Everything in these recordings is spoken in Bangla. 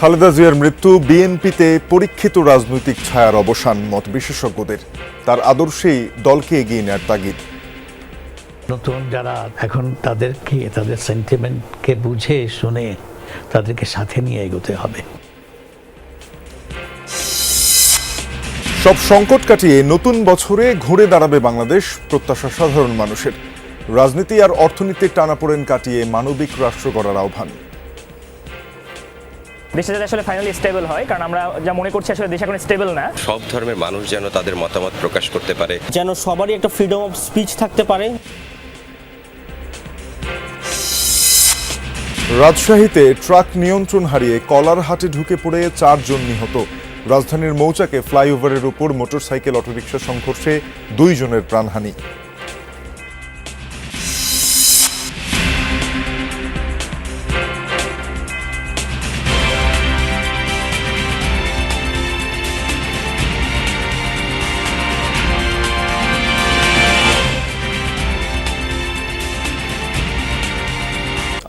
খালেদা জিয়ার মৃত্যু বিএনপিতে পরীক্ষিত রাজনৈতিক ছায়ার অবসান মত বিশেষজ্ঞদের। তার আদর্শেই দলকে এগিয়ে নেয়ার তাগিদ। নতুন যারা এখন তাদের সেন্টিমেন্টকে বুঝে শুনে তাদেরকে সাথে নিয়ে এগোতে হবে। সব সংকট কাটিয়ে নতুন বছরে ঘুরে দাঁড়াবে বাংলাদেশ, প্রত্যাশা সাধারণ মানুষের। রাজনীতি আর অর্থনীতির টানাপোড়েন কাটিয়ে মানবিক রাষ্ট্র গড়ার আহ্বান। দেশে যাতে আসলে ফাইনালি স্টেবল হয়, কারণ আমরা যা মনে করছি আসলে দেশ এখন স্টেবল না। সব ধর্মের মানুষ যেন তাদের মতামত প্রকাশ করতে পারে, যেন সবারই একটা ফ্রিডম অফ স্পিচ থাকতে পারে। রাজশাহীতে ট্রাক নিয়ন্ত্রণ হারিয়ে কলারহাটে ঢুকে পড়ে 4 জন নিহত। রাজধানীর মৌচাকে ফ্লাইওভারের উপর মোটরসাইকেল অটোরিকশা সংঘর্ষে 2 জনের প্রাণহানি।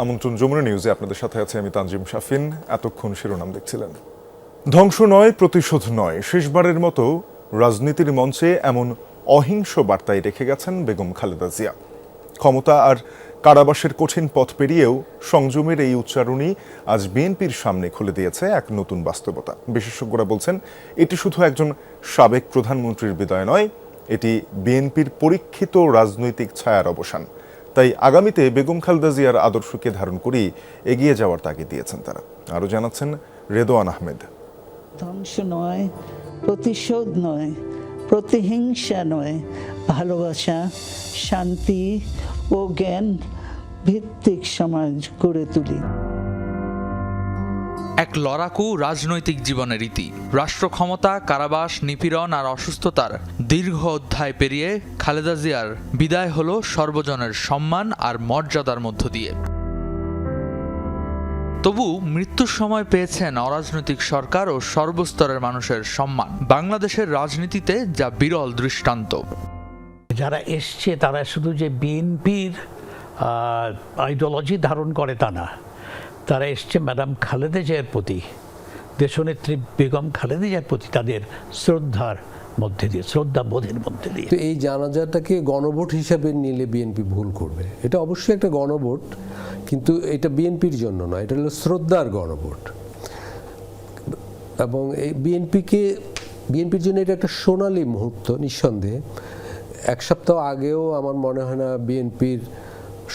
আমন্ত্রণ যমুনা নিউজে আপনাদের সাথে আছে আমি তানজিম শাফিন। এতক্ষণ শিরোনাম দেখছিলেন। ধ্বংস নয়, প্রতিশোধ নয়, শেষবারের মতো রাজনীতির মঞ্চে এমন অহিংস বার্তাই রেখে গেছেন বেগম খালেদা জিয়া। ক্ষমতা আর কারাবাসের কঠিন পথ পেরিয়েও সংযমের এই উচ্চারণই আজ বিএনপির সামনে খুলে দিয়েছে এক নতুন বাস্তবতা। বিশেষজ্ঞরা বলছেন, এটি শুধু একজন সাবেক প্রধানমন্ত্রীর বিদায় নয়, এটি বিএনপির পরীক্ষিত রাজনৈতিক ছায়ার অবসান। তাই আগামীতে বেগম খালেদা জিয়ার আদর্শকে ধারণ করেই এগিয়ে যাওয়ার তাগিদ দিয়েছেন তারা। আরও জানাচ্ছেন রেদওয়ান আহমেদ। ধ্বংস নয়, প্রতিশোধ নয়, প্রতিহিংসা নয়, ভালোবাসা, শান্তি ও জ্ঞান ভিত্তিক সমাজ গড়ে তুলি। এক লড়াকু রাজনৈতিক জীবনের রীতি। রাষ্ট্র ক্ষমতা, কারাবাস, নিপীড়ন আর অসুস্থতার দীর্ঘ অধ্যায় পেরিয়ে খালেদা জিয়ার বিদায় হলো সর্বজনের সম্মান আর মর্যাদার মধ্য দিয়ে। তবু মৃত্যুর সময় পেয়েছেন অরাজনৈতিক সরকার ও সর্বস্তরের মানুষের সম্মান। বাংলাদেশের রাজনীতিতে যা বিরল দৃষ্টান্ত। যারা এসছে তারা শুধু যে বিএনপির আইডিওলজি ধারণ করে তা না, তারা এসছে ম্যাডাম খালেদা জিয়ার প্রতি, দেশনেত্রী বেগম খালেদা জিয়ার প্রতি তাদের শ্রদ্ধার মধ্যে দিয়ে, শ্রদ্ধাবোধের মধ্যে দিয়ে। তো এই জানাজাটাকে গণভোট হিসাবে নিলে বিএনপি ভুল করবে। এটা অবশ্যই একটা গণভোট, কিন্তু এটা বিএনপির জন্য নয়, এটা হলো শ্রদ্ধার গণভোট। এবং এই বিএনপির জন্য এটা একটা সোনালী মুহূর্ত নিঃসন্দেহে। 1 সপ্তাহ আগেও আমার মনে হয় না বিএনপির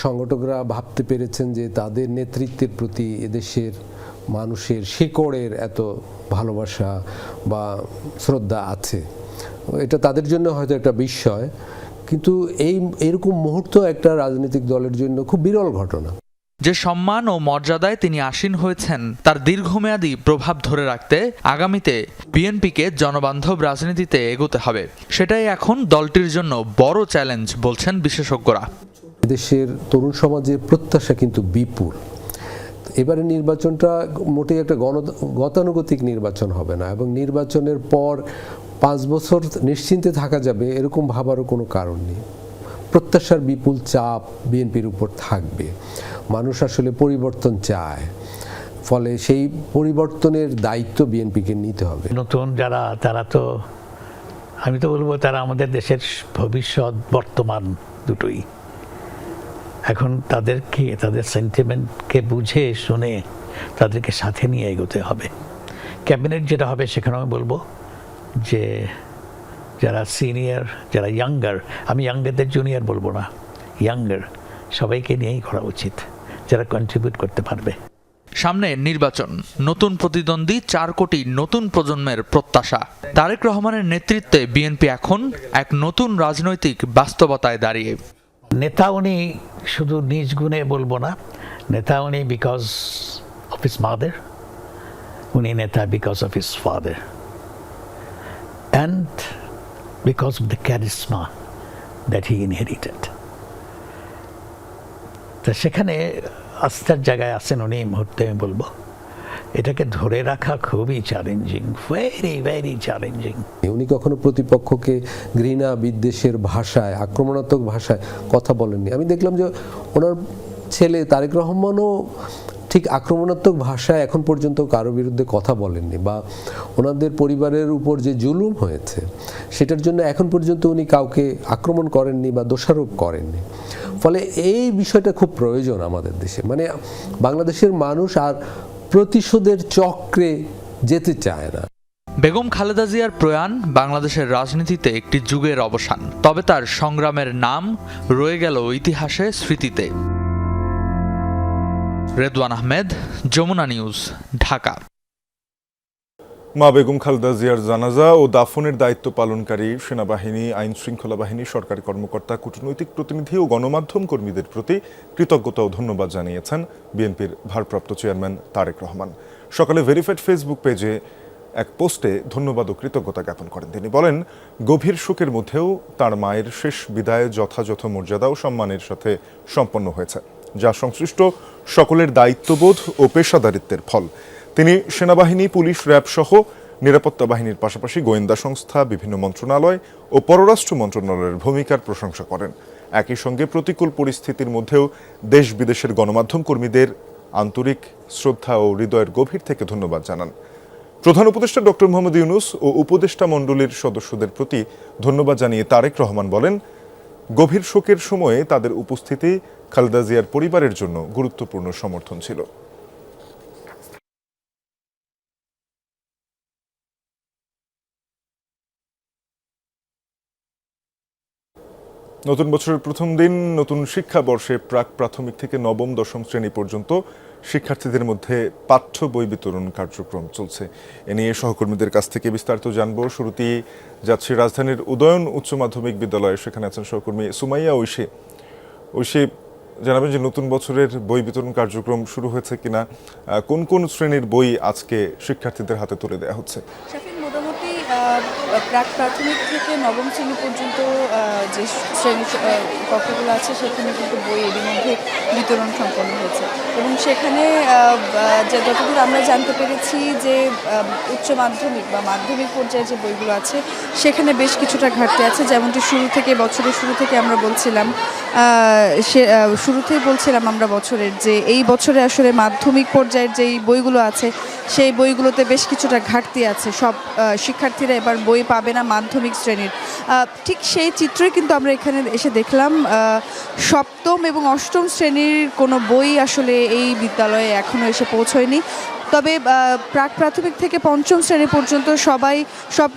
সংগঠকরা ভাবতে পেরেছেন যে তাদের নেতৃত্বের প্রতি এদেশের মানুষের শিকড়ের এত ভালোবাসা বা শ্রদ্ধা আছে। এটা তাদের জন্য হয়তো একটা বিস্ময়, কিন্তু এরকম মুহূর্ত একটা রাজনৈতিক দলের জন্য খুব বিরল ঘটনা। যে সম্মান ও মর্যাদায় তিনি আসীন হয়েছেন তার দীর্ঘমেয়াদী প্রভাব ধরে রাখতে আগামীতে বিএনপিকে জনবান্ধব রাজনীতিতে এগোতে হবে। সেটাই এখন দলটির জন্য বড় চ্যালেঞ্জ বলছেন বিশেষজ্ঞরা। দেশের তরুণ সমাজের প্রত্যাশা কিন্তু বিপুল। এবারে নির্বাচনটা মোটেই একটা গতানুগতিক নির্বাচন হবে না, এবং নির্বাচনের পর 5 বছর নিশ্চিন্তে থাকা যাবে এরকম ভাবারও কোনো কারণ নেই। প্রত্যাশার বিপুল চাপ বিএনপির উপর থাকবে। মানুষ আসলে পরিবর্তন চায়, ফলে সেই পরিবর্তনের দায়িত্ব বিএনপিকে নিতে হবে। নতুন যারা, তারা তো, আমি তো বলবো তারা আমাদের দেশের ভবিষ্যৎ, বর্তমান দুটোই। এখন তাদের সেন্টিমেন্টকে বুঝে শুনে তাদেরকে সাথে নিয়ে এগোতে হবে। ক্যাবিনেট যেটা হবে সেখানে আমি বলবো যে যারা সিনিয়র, যারা ইয়াঙ্গার, আমি ইয়াঙ্গারদের জুনিয়র বলবো না, ইয়াঙ্গার সবাইকে নিয়েই করা উচিত, যারা কন্ট্রিবিউট করতে পারবে। সামনে নির্বাচন, নতুন প্রতিদ্বন্দ্বী, 4 কোটি নতুন প্রজন্মের প্রত্যাশা। তারেক রহমানের নেতৃত্বে বিএনপি এখন এক নতুন রাজনৈতিক বাস্তবতায় দাঁড়িয়ে। নেতা উনি শুধু নিজ গুণে বলবো না, নেতা উনি বিকজ অফ হিজ মাদার, উনি নেতা because of his father, and because of the charisma that he inherited. তা সেখানে আস্থার জায়গায় আছেন উনি এই মুহূর্তে। আমি বলবো এটাকে ধরে রাখা খুবই চ্যালেঞ্জিং, ভেরি ভেরি চ্যালেঞ্জিং। উনি কখনো প্রতিপক্ষকে ঘৃণা বিদ্বেষের ভাষায়, আক্রমণাত্মক ভাষায় কথা বলেননি। আমি দেখলাম যে ওনার ছেলে তারেক রহমানও ঠিক আক্রমণাত্মক ভাষায় এখন পর্যন্ত কারো বিরুদ্ধে কথা বলেননি, বা ওনাদের পরিবারের উপর যে জুলুম হয়েছে সেটার জন্য এখন পর্যন্ত উনি কাউকে আক্রমণ করেননি বা দোষারোপ করেননি। ফলে এই বিষয়টা খুব প্রয়োজন আমাদের দেশে, মানে বাংলাদেশের মানুষ আর প্রতিশোধের চক্রে যেতে চায় না। বেগম খালেদা জিয়ার প্রয়াণ বাংলাদেশের রাজনীতিতে একটি যুগের অবসান, তবে তার সংগ্রামের নাম রয়ে গেল ইতিহাসে, স্মৃতিতে। রেদওয়ান আহমেদ, যমুনা নিউজ, ঢাকা। মা বেগম খালেদা জিয়ার জানাজা ও দাফনের দায়িত্ব পালনকারী সেনাবাহিনী, আইন শৃঙ্খলা বাহিনী, সরকারি কর্মকর্তা, কূটনৈতিক প্রতিনিধি ও গণমাধ্যম কর্মীদের প্রতি কৃতজ্ঞতা ও ধন্যবাদ জানিয়েছেন বিএনপির ভারপ্রাপ্ত চেয়ারম্যান তারেক রহমান। সকালে ভেরিফাইড ফেসবুক পেজে এক পোস্টে ধন্যবাদ ও কৃতজ্ঞতা জ্ঞাপন করেন তিনি। বলেন, গভীর শোকের মধ্যেও তার মায়ের শেষ বিদায় যথাযথ মর্যাদা ও সম্মানের সাথে সম্পন্ন হয়েছে, যা সংশ্লিষ্ট সকলের দায়িত্ববোধ ও পেশাদারিত্বের ফল। তিনি সেনাবাহিনী, পুলিশ, র্যাব সহ নিরাপত্তা বাহিনীর পাশাপাশি গোয়েন্দা সংস্থা, বিভিন্ন মন্ত্রণালয় ও পররাষ্ট্র মন্ত্রণালয়ের ভূমিকার প্রশংসা করেন। একই সঙ্গে প্রতিকূল পরিস্থিতির মধ্যেও দেশ বিদেশের গণমাধ্যম কর্মীদের আন্তরিক শ্রদ্ধা ও হৃদয়ের গভীর থেকে ধন্যবাদ জানান। প্রধান উপদেষ্টা ডক্টর মোহাম্মদ ইউনূস ও উপদেষ্টা মণ্ডলীর সদস্যদের প্রতি ধন্যবাদ জানিয়ে তারেক রহমান বলেন, গভীর শোকের সময়ে তাদের উপস্থিতি খালেদা জিয়ার পরিবারের জন্য গুরুত্বপূর্ণ সমর্থন ছিল। নতুন বছরের প্রথম দিন, নতুন শিক্ষাবর্ষে প্রাক প্রাথমিক থেকে নবম দশম শ্রেণী পর্যন্ত শিক্ষার্থীদের মধ্যে পাঠ্য বই বিতরণ কার্যক্রম চলছে। এ নিয়ে সহকর্মীদের কাছ থেকে বিস্তারিত জানবো। শুরুতেই যাচ্ছি রাজধানীর উদয়ন উচ্চ মাধ্যমিক বিদ্যালয়ে, সেখানে আছেন সহকর্মী সুমাইয়া ঐশী। ঐশী, জানাবেন যে নতুন বছরের বই বিতরণ কার্যক্রম শুরু হয়েছে কিনা, কোন কোন শ্রেণীর বই আজকে শিক্ষার্থীদের হাতে তুলে দেওয়া হচ্ছে? মোটামুটি প্রাক প্রাথমিক থেকে নবম শ্রেণী পর্যন্ত যে শ্রেণী কক্ষগুলো আছে সেখানে কিন্তু বই এর মধ্যে বিতরণ সম্পন্ন হয়েছে, এবং সেখানে যে যতদূর আমরা জানতে পেরেছি যে উচ্চ মাধ্যমিক বা মাধ্যমিক পর্যায়ে যে বইগুলো আছে সেখানে বেশ কিছুটা ঘাটতি আছে। যেমনটি বছরের শুরু থেকে আমরা বলছিলাম, শুরুতেই বলছিলাম আমরা বছরের যে এই বছরে আসলে মাধ্যমিক পর্যায়ের যেই বইগুলো আছে সেই বইগুলোতে বেশ কিছুটা ঘাটতি আছে। সব শিক্ষার্থীরা এবার বই পাবে না মাধ্যমিক শ্রেণীর। ঠিক সেই চিত্রই কিন্তু আমরা এখানে এসে দেখলাম। সপ্তম এবং অষ্টম শ্রেণীর কোনো বই আসলে এই বিদ্যালয়ে এখনও এসে পৌঁছয়নি। তবে প্রাক প্রাথমিক থেকে পঞ্চম শ্রেণী পর্যন্ত সব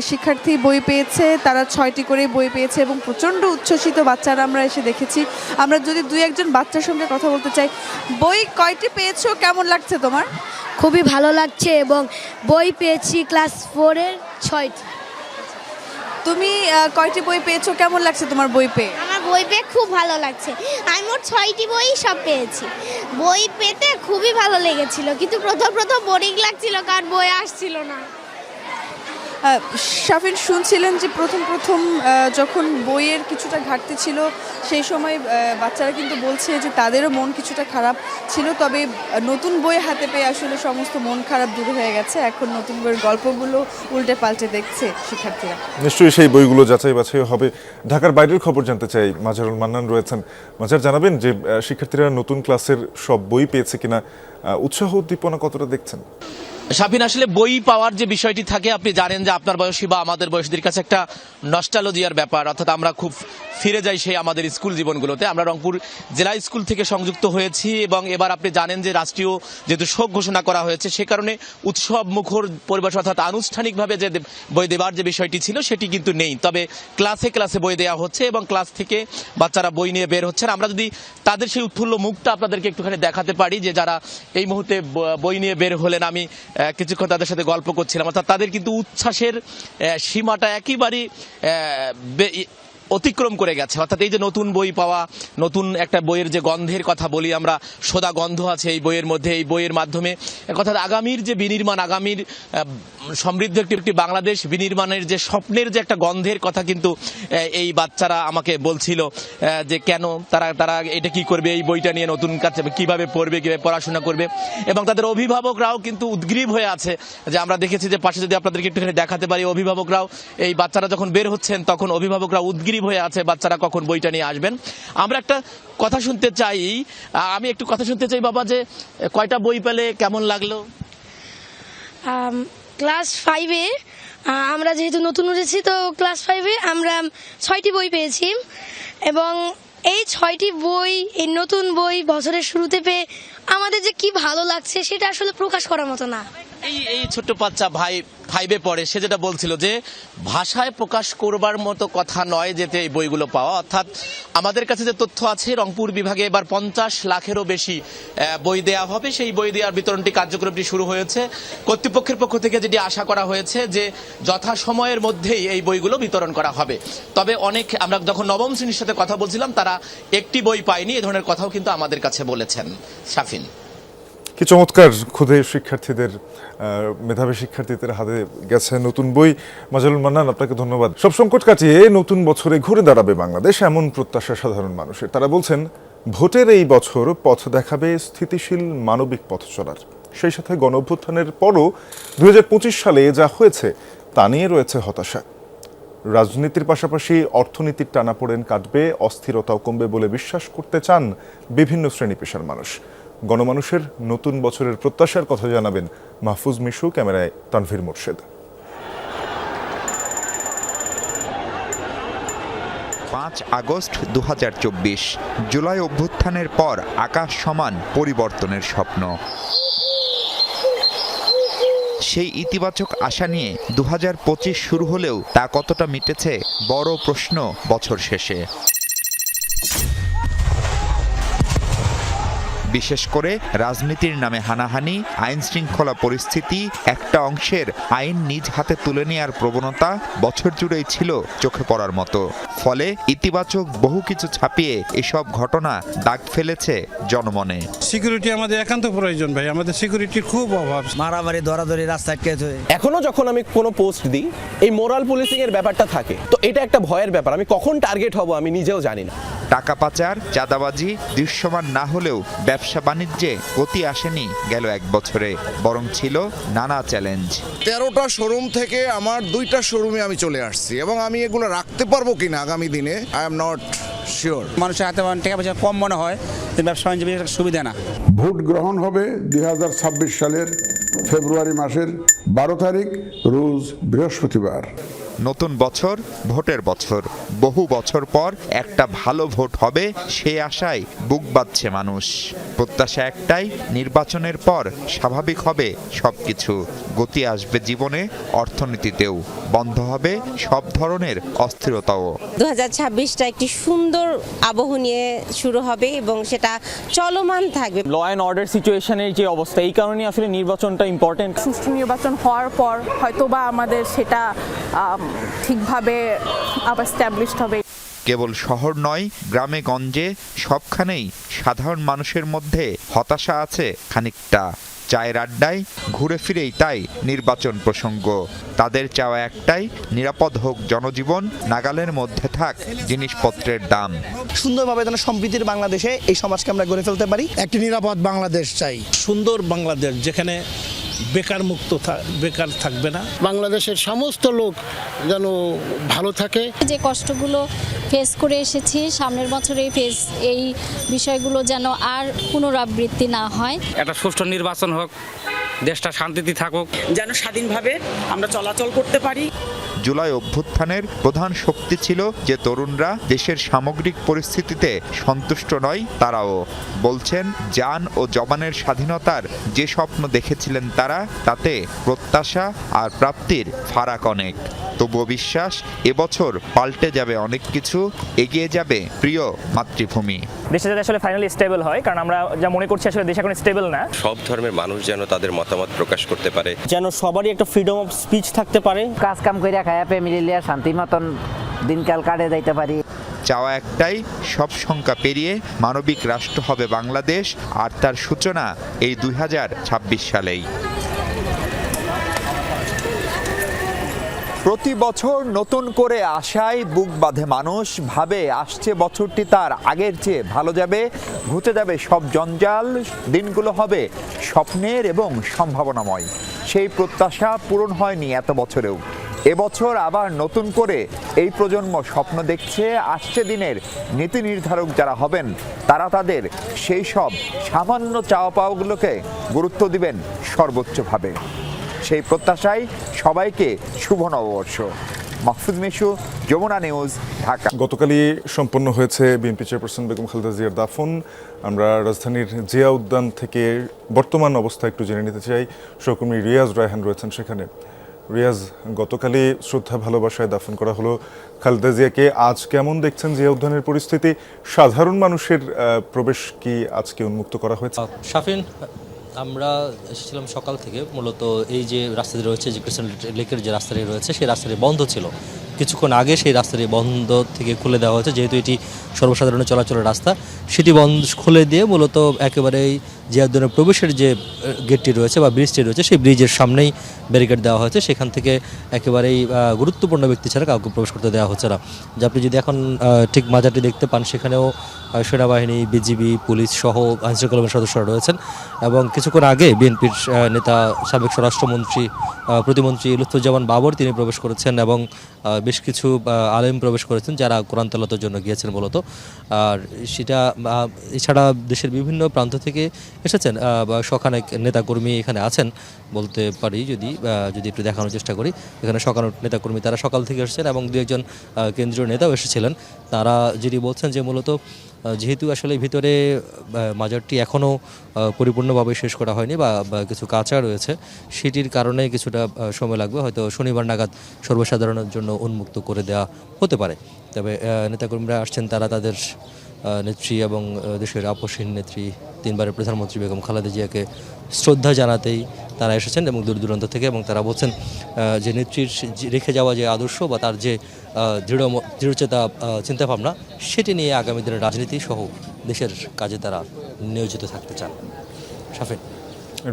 শিক্ষার্থী বই পেয়েছে। তারা 6টি করে বই পেয়েছে এবং প্রচণ্ড উচ্ছ্বসিত বাচ্চারা আমরা এসে দেখেছি। আমরা যদি 2-1 বাচ্চার সঙ্গে কথা বলতে চাই, বই কয়টি পেয়েছো, কেমন লাগছে তোমার? খুবই ভালো লাগছে, এবং বই পেয়েছি ক্লাস 4-এর 6টি। তুমি কয়টি বই পেয়েছো, কেমন লাগছে তোমার বই পেয়ে? আমার বই পেয়ে খুব ভালো লাগছে। আমি মোট 6টি বই সব পেয়েছি। বই পেতে খুবই ভালো লেগেছিল, কিন্তু প্রথম বোরিং লাগছিল কারণ বই আসছিল না। শাফিন, শুনছিলেন যে প্রথম যখন বইয়ের কিছুটা ঘাটতি ছিল সেই সময় বাচ্চারা কিন্তু বলছে যে তাদেরও মন কিছুটা খারাপ ছিল, তবে নতুন বই হাতে পেয়ে আসলে সমস্ত মন খারাপ দূর হয়ে গেছে। এখন নতুন বইয়ের গল্পগুলো উল্টে পাল্টে দেখছে শিক্ষার্থীরা। নিশ্চয়ই সেই বইগুলো যাচাই বাছাই হবে। ঢাকার বাইরের খবর জানতে চাই, মাজারুল মান্নান রয়েছেন। মাজার, জানাবেন যে শিক্ষার্থীরা নতুন ক্লাসের সব বই পেয়েছে কিনা, উৎসাহ উদ্দীপনা কতটা দেখছেন? শাফিন, আসলে বই পাওয়ার যে বিষয়টি থাকে, আপনি জানেন যে আপনার বয়সী বা আমাদের বয়সীদের কাছে একটা নস্টালজিয়ার ব্যাপার, অর্থাৎ আমরা খুব ফিরে যাই সেই আমাদের স্কুল জীবনগুলোতে। আমরা রংপুর জেলা স্কুল থেকে সংযুক্ত হয়েছি, এবং এবার আপনি জানেন যে রাষ্ট্রীয় যেহেতু শোক ঘোষণা করা হয়েছে, সে কারণে উৎসব মুখর পরিবেশ, অর্থাৎ আনুষ্ঠানিকভাবে যে বই দেওয়ার যে বিষয়টি ছিল সেটি কিন্তু নেই। তবে ক্লাসে ক্লাসে বই দেওয়া হচ্ছে এবং ক্লাস থেকে বাচ্চারা বই নিয়ে বের হচ্ছেন। আমরা যদি তাদের সেই উৎফুল্ল মুখটা আপনাদেরকে একটুখানি দেখাতে পারি, যে যারা এই মুহূর্তে বই নিয়ে বের হলেন, আমি কিছুক্ষণ তাদের সাথে গল্প করছিলাম, অর্থাৎ তাদের কিন্তু উচ্ছ্বাসের সীমাটা একেবারেই অতিক্রম করে গেছে। অর্থাৎ এই যে নতুন বই পাওয়া, নতুন একটা বইয়ের যে গন্ধের কথা বলি আমরা, সোদা গন্ধ আছে এই বইয়ের মধ্যে, এই বইয়ের মাধ্যমে অর্থাৎ আগামীর যে বিনির্মাণ, আগামীর সমৃদ্ধ একটি বাংলাদেশ বিনির্মাণের যে স্বপ্নের যে একটা গন্ধের কথা কিন্তু এই বাচ্চারা আমাকে বলছিল, যে কেন তারা এটা কি করবে, এই বইটা নিয়ে নতুন কাছে কিভাবে পড়বে, কিভাবে পড়াশোনা করবে। এবং তাদের অভিভাবকরাও কিন্তু উদ্গ্রীব হয়ে আছে, যে আমরা দেখেছি যে পাশে যদি আপনাদেরকে একটুখানি দেখাতে পারি, অভিভাবকরাও এই বাচ্চারা যখন বের হচ্ছেন তখন অভিভাবকরা উদ্গ্রীব উদ্গ্রীব হয়ে আছে বাচ্চারা কখন বইটা নিয়ে আসবেন। আমরা একটা কথা শুনতে চাই, আমি একটু কথা শুনতে চাই বাবা, যে কয়টা বই পেলে, কেমন লাগলো? ক্লাস 5-এ আমরা যেহেতু নতুন উঠেছি, তো ক্লাস 5-এ আমরা 6টি বই পেয়েছি এবং এই 6টি বই, এই নতুন বই বছরের শুরুতে পেয়ে আমাদের যে কি ভালো লাগছে সেটা আসলে প্রকাশ করার মতো না। এই ছোট্ট বাচ্চা ভাই 5-এ পড়ে, সে যেটা বলছিল যে ভাষায় প্রকাশ করবার মতো কথা নয় যেতে এই বইগুলো পাওয়া। অর্থাৎ আমাদের কাছে যে তথ্য আছে, রংপুর বিভাগে এবার 50 লাখেরও বেশি বই দেওয়া হবে। সেই বই দেওয়ার বিতরণটি, কার্যক্রমটি শুরু হয়েছে। কর্তৃপক্ষের পক্ষ থেকে যেটি আশা করা হয়েছে যে যথাসময়ের মধ্যেই এই বইগুলো বিতরণ করা হবে। তবে অনেক, আমরা যখন নবম শ্রেণীর সাথে কথা বলছিলাম, তারা একটি বই পায়নি, এ ধরনের কথাও কিন্তু আমাদের কাছে বলেছেন। শাফিন, কি চমৎকার, ক্ষুদে শিক্ষার্থীদের, মেধাবী শিক্ষার্থীদের হাতে গেছে নতুন বই। মাজালুল মান্নান, আপনাকে ধন্যবাদ। সব সংকট কাটিয়ে নতুন বছরে ঘুরে দাঁড়াবে বাংলাদেশ, এমন প্রত্যাশা সাধারণ মানুষের। তারা বলছেন, ভোটের এই বছর পথ দেখাবে স্থিতিশীল মানবিক পথ চলার। সেই সাথে গণঅভ্যুত্থানের পরও 2025 সালে যা হয়েছে তা নিয়ে রয়েছে হতাশা। রাজনীতির পাশাপাশি অর্থনীতির টানাপোড়েন কাটবে, অস্থিরতাও কমবে বলে বিশ্বাস করতে চান বিভিন্ন শ্রেণী পেশার মানুষ। গণমানুষের নতুন বছরের প্রত্যাশার কথা জানাবেন মাহফুজ মিশু, ক্যামেরায় তানভীর মোর্শেদ। 5 আগস্ট 2024, জুলাই অভ্যুত্থানের পর আকাশ সমান পরিবর্তনের স্বপ্ন। সেই ইতিবাচক আশা নিয়ে 2025 শুরু হলেও তা কতটা মিটেছে বড় প্রশ্ন বছর শেষে। বিশেষ করে রাজনীতির নামে হানাহানি, আইন শৃঙ্খলা পরিস্থিতি, একটা অংশের আইন নিজ হাতে তুলে নেওয়ার প্রবণতা বছর জুড়েই ছিল চোখে পড়ার মতো। ফলে ইতিবাচক বহু কিছু ছাপিয়ে এসব ঘটনা দাগ ফেলেছে জনমনে। সিকিউরিটি আমাদের একান্ত প্রয়োজন ভাই, আমাদের সিকিউরিটির খুব অভাব। মারামারি, দরাদরি, রাস্তায় কেজ হয়ে। এখনো যখন আমি কোনো পোস্ট দিই, এই মোরাল পুলিশিং এর ব্যাপারটা থাকে, তো এটা একটা ভয়ের ব্যাপার। আমি কখন টার্গেট হব আমি নিজেও জানি না। টাকা পাচার, চাঁদাবাজি দৃশ্যমান না হলেও ব্যবসা বাণিজ্যে গতি আসেনি গেল এক বছরে, বরং ছিল নানা চ্যালেঞ্জ। 13টা শোরুম থেকে আমার 2টা শোরুমে আমি চলে আসছি, এবং আমি এগুলো রাখতে পারবো কিনা আগামী দিনে আই এম নট শিওর। মানুষের হাতে টাকা পয়সা কম মনে হয়, ব্যবসা বাণিজ্য সুবিধা না। ভোট গ্রহণ হবে 2026 সালের ফেব্রুয়ারি মাসের 12 তারিখ, রোজ বৃহস্পতিবার। নতুন বছর, ভোটের বছর। বহু বছর পর একটা ভালো ভোট হবে, সে আশায় বুক বাঁধছে মানুষ। প্রত্যাশা একটাই, নির্বাচনের পর স্বাভাবিক হবে সবকিছু, গতি আসবে জীবনে, অর্থনীতিতেও, বন্ধ হবে সব ধরনের অস্থিরতাও। 2026টা একটি সুন্দর আবহ নিয়ে শুরু হবে এবং সেটা চলমান থাকবে। ল অ্যান্ড অর্ডার সিচুয়েশনের যে অবস্থা, এই কারণে আসলে নির্বাচনটা ইম্পর্টেন্ট। সুষ্ঠু নির্বাচন হওয়ার পর হয়তোবা আমাদের সেটা ঠিকভাবে আবার স্ট্যাবলিশড হবে। কেবল শহর নয়, গ্রামে গঞ্জে সবখানেই সাধারণ মানুষের মধ্যে হতাশা আছে খানিকটা। চায়ের আড্ডায় ঘুরে ফিরেই তাই নির্বাচন প্রসঙ্গ। তাদের চাওয়া একটাই, নিরাপদ হোক জনজীবন, নাগালের মধ্যে থাক জিনিসপত্রের দাম। সুন্দরভাবে যেন সমৃদ্ধির বাংলাদেশে এই সমাজকে আমরা গড়ে ফেলতে পারি। একটি নিরাপদ বাংলাদেশ চাই, সুন্দর বাংলাদেশ যেখানে বেকার মুক্ত, বেকার থাকবে না। বাংলাদেশের সমস্ত লোক যেন ভালো থাকে। যে কষ্টগুলো ফেস করে এসেছি, সামনের বছরে এই বিষয়গুলো যেন আর পুনরাবৃত্তি না হয়। একটা সুষ্ঠু নির্বাচন হোক, দেশটা শান্তিতে থাকুক, যেন স্বাধীনভাবে আমরা চলাচল করতে পারি। জুলাই অভ্যুত্থানের প্রধান শক্তি ছিল যে তরুণরা দেশের সামগ্রিক পরিস্থিতিতে সন্তুষ্ট নয়। তারাও বলছেন, জান ও জবানের স্বাধীনতার যে স্বপ্ন দেখেছিলেন তারা, তাতে প্রত্যাশা আর প্রাপ্তির ফারাক অনেক। তবুও বিশ্বাস, এবছর পাল্টে যাবে অনেক কিছু, এগিয়ে যাবে প্রিয় মাতৃভূমি। দেশে যাতে আসলে ফাইনালি স্টেবল হয়, কারণ আমরা যা মনে করছি আসলে দেশ এখন স্টেবল না। সব ধর্মের মানুষ যেন তাদের মতামত প্রকাশ করতে পারে, যেন সবারই একটা ফ্রিডম অফ স্পিচ থাকতে পারে, কাজ কাম করে খায়া ফ্যামিলি লিয়া শান্তি মতন দিনকাল কাটে যাইতে পারি। চাওয়া একটাই, সব শঙ্কা পেরিয়ে মানবিক রাষ্ট্র হবে বাংলাদেশ, আর তার সূচনা এই 2026 সালেই। প্রতি বছর নতুন করে আশায় বুক বাঁধে মানুষ, ভাবে আসছে বছরটি তার আগের চেয়ে ভালো যাবে, ঘুচে যাবে সব জঞ্জাল, দিনগুলো হবে স্বপ্নের এবং সম্ভাবনাময়। সেই প্রত্যাশা পূরণ হয়নি এত বছরেও। এবছর আবার নতুন করে এই প্রজন্ম স্বপ্ন দেখছে আসছে দিনের নীতি নির্ধারক যারা হবেন তারা তাদের সেই সব সামান্য চাওয়া পাওয়াগুলোকে গুরুত্ব দিবেন সর্বোচ্চভাবে। সেই প্রত্যাশায় সবাইকে শুভ নববর্ষ। মাহফুজ মিশু, যমুনা নিউজ, ঢাকা। গতকালই সম্পন্ন হয়েছে বিএনপি চেয়ারপারসন বেগম খালেদা জিয়ার দাফন। আমরা রাজধানীর জিয়া উদ্যান থেকে বর্তমান অবস্থা একটু জেনে নিতে চাই। সহকর্মী রিয়াজ রায়হান রয়েছেন সেখানে। রিয়াজ, গতকালই শ্রদ্ধা ভালোবাসায় দাফন করা হলো খালেদা জিয়াকে। আজ কেমন দেখছেন জিয়া উদ্যানের পরিস্থিতি? সাধারণ মানুষের প্রবেশ কি আজকে উন্মুক্ত করা হয়েছে? শাফিন, আমরা এসেছিলাম সকাল থেকে। মূলত এই যে রাস্তাটি রয়েছে, যে ক্রিসেন্ট লেকের যে রাস্তাটি রয়েছে, সেই রাস্তাটি বন্ধ ছিল। কিছুক্ষণ আগে সেই রাস্তাটি বন্ধ থেকে খুলে দেওয়া হয়েছে, যেহেতু এটি সর্বসাধারণের চলাচলের রাস্তা। সেটি খুলে দিয়ে মূলত একেবারেই জিয়া উদ্যানের প্রবেশের যে গেটটি রয়েছে বা ব্রিজটি রয়েছে, সেই ব্রিজের সামনেই ব্যারিকেড দেওয়া হয়েছে। সেখান থেকে একেবারেই গুরুত্বপূর্ণ ব্যক্তি ছাড়া কাউকে প্রবেশ করতে দেওয়া হচ্ছে না। যে আপনি যদি এখন ঠিক মাজারটি দেখতে পান, সেখানেও সেনাবাহিনী, বিজিবি, পুলিশ সহ আইনশৃঙ্খলা সদস্যরা রয়েছেন। এবং কিছুক্ষণ আগে বিএনপির নেতা, সাবেক স্বরাষ্ট্রমন্ত্রী, প্রতিমন্ত্রী লুৎফুজ্জামান বাবর তিনি প্রবেশ করেছেন এবং বেশ কিছু আলেম প্রবেশ করেছেন যারা কোরআন তেলাওয়াতের জন্য গিয়েছেন মূলত। আর সেটা এছাড়া দেশের বিভিন্ন প্রান্ত থেকে এসেছেন শখানেক নেতাকর্মী এখানে আছেন বলতে পারি। যদি একটু দেখানোর চেষ্টা করি, এখানে শখানেক নেতাকর্মী তারা সকাল থেকে এসেছেন এবং দু একজন কেন্দ্রীয় নেতাও এসেছিলেন। তারা যেটি বলছেন যে মূলত যেহেতু আসলে ভিতরে মাজারটি এখনও পরিপূর্ণভাবে শেষ করা হয়নি বা কিছু কাঁচা রয়েছে, সেটির কারণে কিছুটা সময় লাগবে। হয়তো শনিবার নাগাদ সর্বসাধারণের জন্য উন্মুক্ত করে দেওয়া হতে পারে। তবে নেতাকর্মীরা আসছেন, তারা তাদের নেত্রী এবং দেশের আপসহীন নেত্রী, তিনবারের প্রধানমন্ত্রী বেগম খালেদা জিয়াকে শ্রদ্ধা জানাতেই তারা এসেছেন এবং দূর দূরান্ত থেকে। এবং তারা বলছেন যে নেত্রীর রেখে যাওয়া যে আদর্শ বা তার যে দৃঢ়চেতা চিন্তাভাবনা, সেটি নিয়ে আগামী দিনের রাজনীতি সহ দেশের কাজে তারা নিয়োজিত থাকতে চান। শাফিন।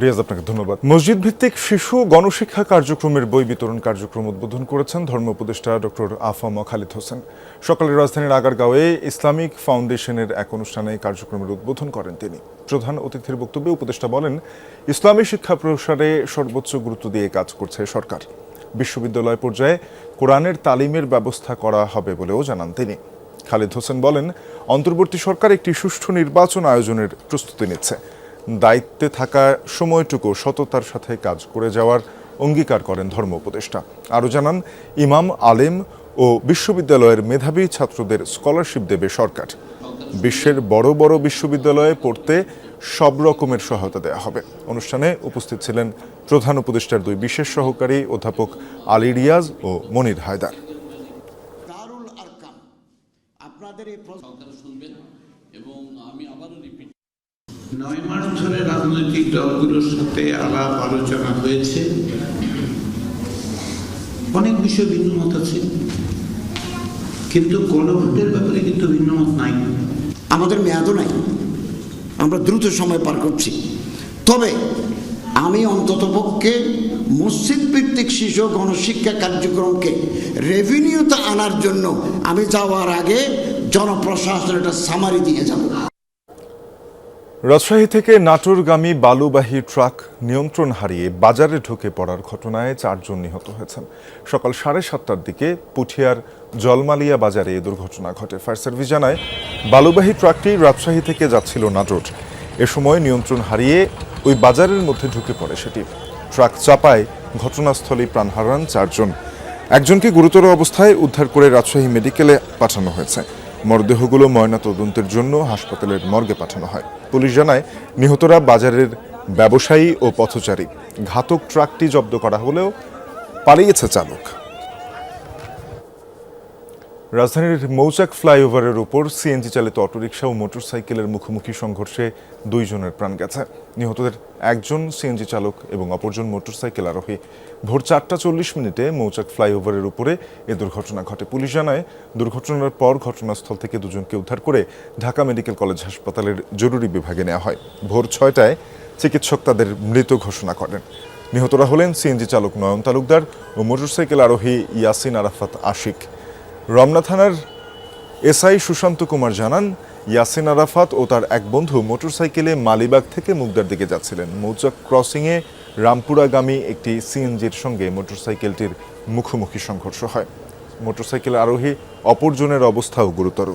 রিয়াজ, আপনাকে ধন্যবাদ। মসজিদ ভিত্তিক শিশু গণশিক্ষা কার্যক্রমের বই বিতরণ কার্যক্রম উদ্বোধন করেছেন ধর্ম উপদেষ্টা ডক্টর আফম খালিদ হোসেন। সকালে রাজধানীর আগারগাঁওয়ে ইসলামিক ফাউন্ডেশনের এক অনুষ্ঠানে কার্যক্রমের উদ্বোধন করেন তিনি। প্রধান অতিথির বক্তব্যে উপদেষ্টা বলেন, ইসলামী শিক্ষা প্রসারে সর্বোচ্চ গুরুত্ব দিয়ে কাজ করছে সরকার। বিশ্ববিদ্যালয় পর্যায়ে কোরআনের তালিমের ব্যবস্থা করা হবে বলেও জানান তিনি। খালিদ হোসেন বলেন, অন্তর্বর্তী সরকার একটি সুষ্ঠু নির্বাচন আয়োজনের প্রস্তুতি নিচ্ছে। দায়িত্বে থাকা সময়টুকু সততার সাথে কাজ করে যাওয়ার অঙ্গীকার করেন ধর্ম উপদেষ্টা। আরও জানান, ইমাম, আলেম ও বিশ্ববিদ্যালয়ের মেধাবী ছাত্রদের স্কলারশিপ দেবে সরকার। বিশ্বের বড় বড় বিশ্ববিদ্যালয়ে পড়তে সব রকমের সহায়তা দেওয়া হবে। অনুষ্ঠানে উপস্থিত ছিলেন প্রধান উপদেষ্টার দুই বিশেষ সহকারী অধ্যাপক আলী রিয়াজ ও মনির হায়দার। এবং আমি আবারও রিপিট, 9 মাস ধরে রাজনৈতিক দলগুলোর সাথে আলাপ আলোচনা হয়েছে। অনেক বিষয়ে ভিন্নমত আছে, কিন্তু গণভোটের ব্যাপারে কিন্তু ভিন্নমত নাই। আমাদের মেয়াদও নাই, আমরা দ্রুত সময় পার করছি। তবে আমি অন্ততপক্ষে মসজিদ ভিত্তিক শিশু গণশিক্ষা কার্যক্রমকে রেভিনিউতে আনার জন্য আমি যাওয়ার আগে জনপ্রশাসনের একটা সামারি দিয়ে যাব। রাজশাহী থেকে নাটোরগামী বালুবাহী ট্রাক নিয়ন্ত্রণ হারিয়ে বাজারে ঢুকে পড়ার ঘটনায় 4 জন নিহত হয়েছেন। সকাল 7:30টার দিকে পুঠিয়ার জলমালিয়া বাজারে এ দুর্ঘটনা ঘটে। ফায়ার সার্ভিস জানায়, বালুবাহী ট্রাকটি রাজশাহী থেকে যাচ্ছিল নাটোর। এ সময় নিয়ন্ত্রণ হারিয়ে ওই বাজারের মধ্যে ঢুকে পড়ে সেটি। ট্রাক চাপায় ঘটনাস্থলেই প্রাণ হারান 4 জন। একজনকে গুরুতর অবস্থায় উদ্ধার করে রাজশাহী মেডিকেলে পাঠানো হয়েছে। মরদেহগুলো ময়নাতদন্তের জন্য হাসপাতালের মর্গে পাঠানো হয়। পুলিশ জানায়, নিহতরা বাজারের ব্যবসায়ী ও পথচারী। ঘাতক ট্রাকটি জব্দ করা হলেও পালিয়েছে চালক। রাজধানীর মৌচাক ফ্লাইওভারের উপর সিএনজি চালিত অটোরিকশা ও মোটরসাইকেলের মুখোমুখি সংঘর্ষে 2 জনের প্রাণ গেছে। নিহতদের একজন সিএনজি চালক এবং অপরজন মোটরসাইকেল আরোহী। ভোর 4:40 মৌচাক ফ্লাইওভারের উপরে এ দুর্ঘটনা ঘটে। পুলিশ জানায়, দুর্ঘটনার পর ঘটনাস্থল থেকে 2 জনকে উদ্ধার করে ঢাকা মেডিকেল কলেজ হাসপাতালের জরুরি বিভাগে নেওয়া হয়। ভোর 6টায় চিকিৎসক তাদের মৃত ঘোষণা করেন। নিহতরা হলেন সিএনজি চালক নয়ন তালুকদার ও মোটরসাইকেল আরোহী ইয়াসিন আরাফাত আশিক। রমনা থানার এসআই সুশান্ত কুমার জানান, ইয়াসিন আরাফাত ও তার এক বন্ধু মোটরসাইকেলে মালিবাগ থেকে মুগদার দিকে যাচ্ছিলেন। মৌচাক ক্রসিংয়ে রামপুরাগামী একটি সিএনজির সঙ্গে মোটরসাইকেলটির মুখোমুখি সংঘর্ষ হয়। মোটরসাইকেল আরোহী অপরজনের অবস্থাও গুরুতর।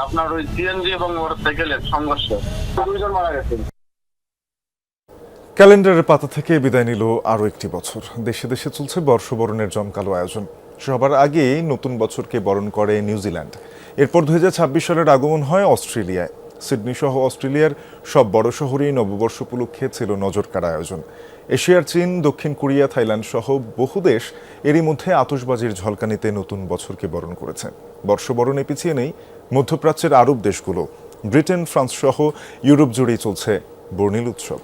আপনার ওই সিএনজি এবং মোটরসাইকেলের সংঘর্ষ, 2 জন মারা গেছে। ক্যালেন্ডারের পাতা থেকে বিদায় নিল আরও একটি বছর। দেশে দেশে চলছে বর্ষবরণের জমকালো আয়োজন। সবার আগে নতুন বছরকে বরণ করে নিউজিল্যান্ড। এরপর 2026 সালের আগমন হয় অস্ট্রেলিয়ায়। সিডনি সহ অস্ট্রেলিয়ার সব বড় শহরেই নববর্ষ উপলক্ষে ছিল নজরকাড়া আয়োজন। এশিয়ার চীন, দক্ষিণ কোরিয়া, থাইল্যান্ড সহ বহু দেশ এরই মধ্যে আতশবাজির ঝলকানিতে নতুন বছরকে বরণ করেছে। বর্ষবরণে পিছিয়ে নেই মধ্যপ্রাচ্যের আরব দেশগুলো। ব্রিটেন, ফ্রান্স সহ ইউরোপ জুড়েই চলছে বর্ণিল উৎসব।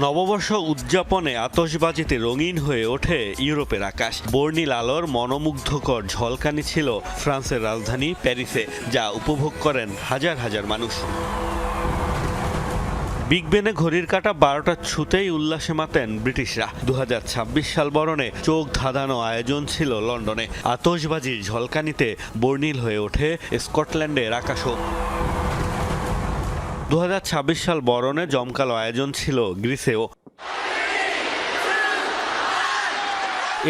নববর্ষ উদযাপনে আতশবাজিতে রঙিন হয়ে ওঠে ইউরোপের আকাশ। বর্ণিল আলোর মনোমুগ্ধকর ঝলকানি ছিল ফ্রান্সের রাজধানী প্যারিসে, যা উপভোগ করেন হাজার হাজার মানুষ। বিগ বেনে ঘড়ির কাঁটা 12টা ছুতেই উল্লাসে মাতেন ব্রিটিশরা। 2026 সাল বরণে চোখ ধাঁধানো আয়োজন ছিল লন্ডনে। আতশবাজির ঝলকানিতে বর্ণিল হয়ে ওঠে স্কটল্যান্ডের আকাশও। 2026 সাল বরণে জমকালো আয়োজন ছিল গ্রিসেও।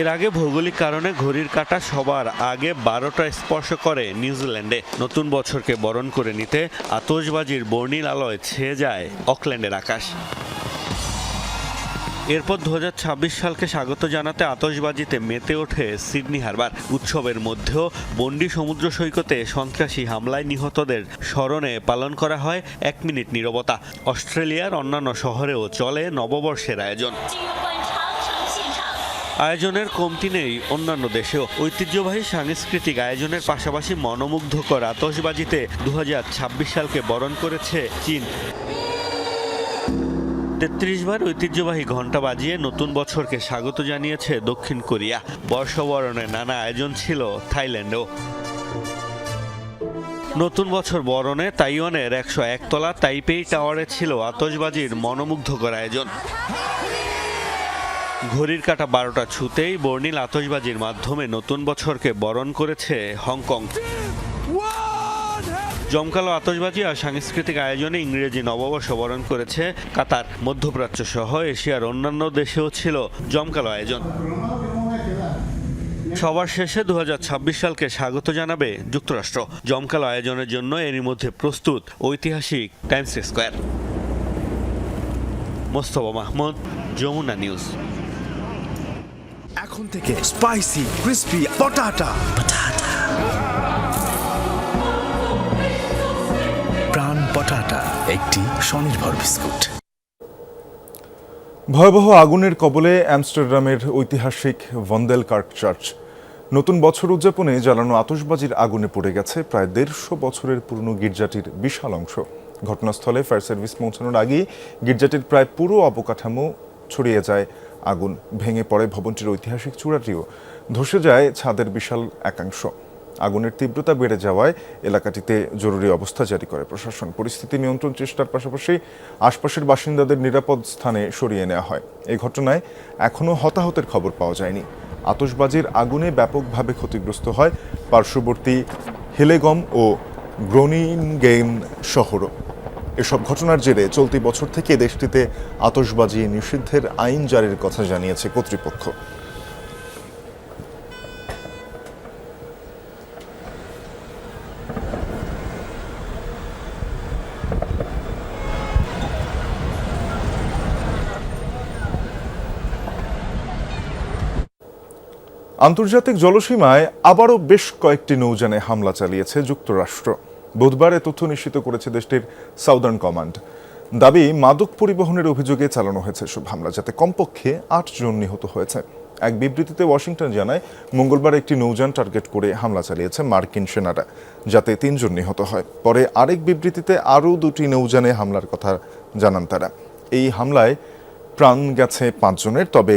এর আগে ভৌগোলিক কারণে ঘড়ির কাঁটা সবার আগে 12টা স্পর্শ করে নিউজিল্যান্ডে। নতুন বছরকে বরণ করে নিতে আতশবাজির বর্ণিল আলোয় ছেয়ে যায় অকল্যান্ডের আকাশ। এরপর 2026 সালকে স্বাগত জানাতে আতশবাজিতে মেতে ওঠে সিডনি হারবার। উৎসবের মধ্যেও বন্ডি সমুদ্র সৈকতে সন্ত্রাসী হামলায় নিহতদের স্মরণে পালন করা হয় 1 মিনিট নীরবতা। অস্ট্রেলিয়ার অন্যান্য শহরেও চলে নববর্ষের আয়োজন। আয়োজনের কমতি নেই অন্যান্য দেশেও। ঐতিহ্যবাহী সাংস্কৃতিক আয়োজনের পাশাপাশি মনোমুগ্ধকর আতশবাজিতে 2026 সালকে বরণ করেছে চীন। 33 বার ঐতিহ্যবাহী ঘণ্টা বাজিয়ে নতুন বছরকে স্বাগত জানিয়েছে দক্ষিণ কোরিয়া। বর্ষবরণে নানা আয়োজন ছিল থাইল্যান্ডেও। নতুন বছর বরণে তাইওয়ানের 101 তলা তাইপেই টাওয়ারে ছিল আতশবাজির মনোমুগ্ধকর আয়োজন। ঘড়ির কাঁটা 12টা ছুতেই বর্ণিল আতশবাজির মাধ্যমে নতুন বছরকে বরণ করেছে হংকং। জমকালো আতশবাজি আর সাংস্কৃতিক আয়োজনে ইংরেজি নববর্ষ বরণ করেছে কাতার। মধ্যপ্রাচ্য সহ এশিয়ার অন্যান্য দেশেও ছিল জমকালো আয়োজন। সবার শেষে 2026 সালকে স্বাগত জানাবে যুক্তরাষ্ট্র। জমকালো আয়োজনের জন্য এরই মধ্যে প্রস্তুত ঐতিহাসিক Times Square. Mostafa Mahmud, Jamuna news. এখন থেকে স্পাইসি ক্রিস্পি পটাটা প্রাণ পটাটা একটি স্বনির্ভর বিস্কুট। ভয়াবহ আগুনের কবলে আমস্টারডামের ঐতিহাসিক ভন্দেলকার্ক চার্চ। নতুন বছর উদযাপনে জ্বালানো আতশবাজির আগুনে পড়ে গেছে প্রায় 150 বছরের পুরনো গির্জাটির বিশাল অংশ। ঘটনাস্থলে ফায়ার সার্ভিস পৌঁছানোর আগেই গির্জাটির প্রায় পুরো অবকাঠামো ছড়িয়ে যায় আগুন। ভেঙে পড়ে ভবনটির ঐতিহাসিক চূড়াটিও, ধসে যায় ছাদের বিশাল একাংশ। আগুনের তীব্রতা বেড়ে যাওয়ায় এলাকাটিতে জরুরি অবস্থা জারি করে প্রশাসন। পরিস্থিতি নিয়ন্ত্রণ চেষ্টার পাশাপাশি আশপাশের বাসিন্দাদের নিরাপদ স্থানে সরিয়ে নেওয়া হয়। এই ঘটনায় এখনও হতাহতের খবর পাওয়া যায়নি। আতশবাজির আগুনে ব্যাপকভাবে ক্ষতিগ্রস্ত হয় পার্শ্ববর্তী হিলেগম ও গ্রোনিনগেন শহরও। এসব ঘটনার জেরে চলতি বছর থেকে দেশটিতে আতশবাজি নিষিদ্ধের আইন জারির কথা জানিয়েছে কর্তৃপক্ষ। আন্তর্জাতিক জলসীমায় আবারও বেশ কয়েকটি নৌযানে হামলা চালিয়েছে যুক্তরাষ্ট্র। বুধবার এ তথ্য নিশ্চিত করেছে দেশটির সাউদার্ন কমান্ড। দাবি, মাদক পরিবহনের অভিযোগে চালানো হয়েছে সব হামলা, যাতে কমপক্ষে 8 জন নিহত হয়েছে। এক বিবৃতিতে ওয়াশিংটন জানায়, মঙ্গলবার একটি নৌযান টার্গেট করে হামলা চালিয়েছে মার্কিন সেনারা, যাতে 3 জন নিহত হয়। পরে আরেক বিবৃতিতে আরও 2টি নৌযানে হামলার কথা জানান তারা। এই হামলায় প্রাণ গেছে 5 জনের, তবে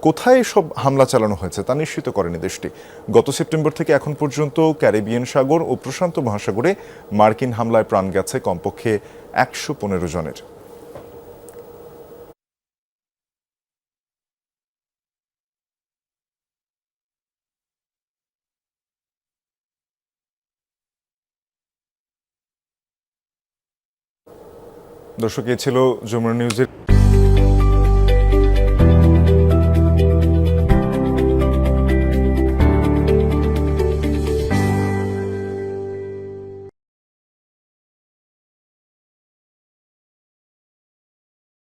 কোথায় সব হামলা চালানো হয়েছে তা নিশ্চিত করেনি দেশটি। গত সেপ্টেম্বর থেকে এখন পর্যন্ত ক্যারিবিয়ান সাগর ও প্রশান্ত মহাসাগরে মার্কিন হামলায় প্রাণ গেছে কমপক্ষে 115 জনের। দর্শক, এই ছিল যমুনা নিউজের